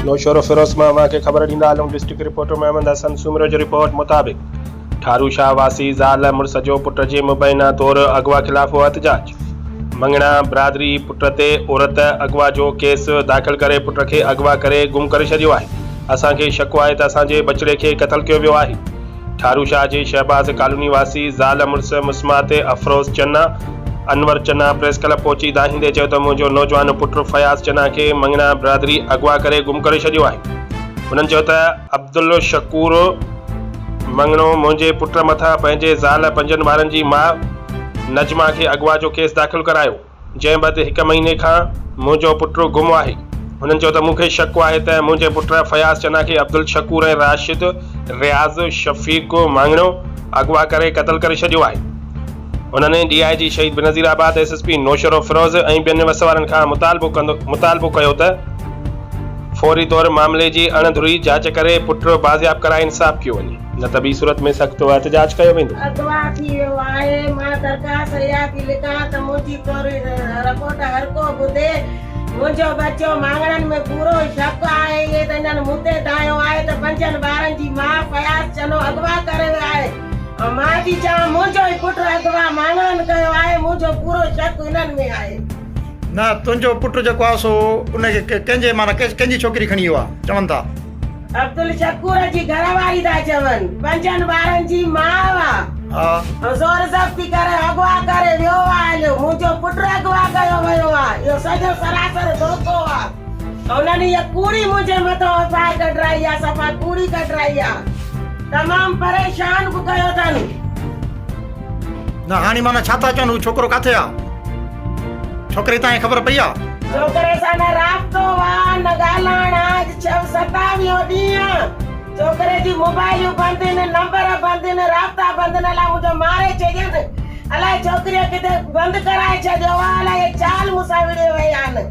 नौशर फिरोज मां के खबर ॾींदा हलूं। डिस्ट्रिक्ट रिपोर्टर मोहम्मद हसन सूमर जो रिपोर्ट मुताबिक़ ठारू शाह वासी ज़ाल मुड़स जो पुट जे मुबैना तौर अगवा खिलाफ़ एहतजाज। मंगणा बिरादरी पुट ते औरत अगवा जो केस दाख़िल करे पुट खे अगवा करे गुम करे छॾियो आहे। असांखे शक आहे त असांजे बचड़े खे क़तल कयो वियो आहे। ठारू शाह जे शहबाज कॉलोनी वासी ज़ाल मुड़स मुस्मात अफरोज़ चन्ना अनवर चन्ना प्रेस क्लब पहुची दाहिंदे चयो त मुंहिंजो नौजवान पुट फयाज़ चन्ना खे मंगणा बिरादरी अगवा करे गुम करे छॾियो आहे। हुननि चयो त अब्दुल शकूर मंगणो मुंहिंजे पुट मथां पंहिंजे ज़ाल 5 ॿारनि जी माउ नजमा खे अगवा जो केस दाख़िल करायो, जंहिं बैदि 1 महीने खां मुंहिंजो पुट गुम आहे। हुननि चयो त मूंखे शक आहे त मुंहिंजे पुट फयाज़ चन्ना खे अब्दुल शकूर ऐं राशिद रियाज़ शफ़ीक मंगणो अगवा करे क़तल करे छॾियो आहे। उन्होंने DIG शहीद बेनज़ीराबाद SSP नौशर फिरोज़ ऐं ॿियनि वसवारनि खां मुतालबो कयो त फौरी तौर मामले जी अणधुरी जांच करे पुट बाज़ियाब कराए इंसाफ़ कयो वञे, न त ॿी सूरत में सख़्त एहतजाज कयो वेंदो। अगवा थी वियो आहे। मां दरख़्वास्त इहा थी लिखां त मुंहिंजी थोरी रिपोर्ट हर को ॿुधे। मुंहिंजो बच्चो मांगणनि में पूरो शक आहे। इहे त हिननि मूं ते दायो आहे त 5 ॿारनि जी माउ फयाज़ चन्नो अगवा करे वियो आहे। मां थी चवां मुंहिंजो ई पुट अगवा मांगणनि कयो आहे। मुंहिंजो पूरो शक हिननि में आहे। न तुंहिंजो पुट जेको आहे सो उनखे कंहिंजे माना कंहिंजी छोकिरी खणी वियो आहे चवनि था? अब्दुल शकूर जी घरवारी था चवनि। 5 ॿारनि जी माउ आहे। ज़ोर ज़ब्ती करे अगवा करे वियो आहे। मुंहिंजो पुट अगवा कयो वियो आहे। इहो सॼो सरासर धोखो आहे। उन्हनि इहा कूड़ी मुंहिंजे मथां फाए कढाई आहे, सफ़ा कूड़ी कढाई आहे। तमामु परेशान बि कयो अथनि। न हाणे माना छा था चवनि? छोकिरो किथे आहे? छोकिरे ताईं ख़बर पई आहे? छोकिरे सां न राब्तो आहे न ॻाल्हाइण आहे। 27 ॾींहं छोकिरे जी मोबाइलियूं बंदि आहिनि, नंबर बंदि आहिनि, राब्ता बंदि आहिनि। अलाए मुंहिंजो मारे छॾियनि, अलाए छोकिरीअ किथे बंदि कराए छॾियो आहे, अलाए चाल मूंसां विड़े वई आहिनि।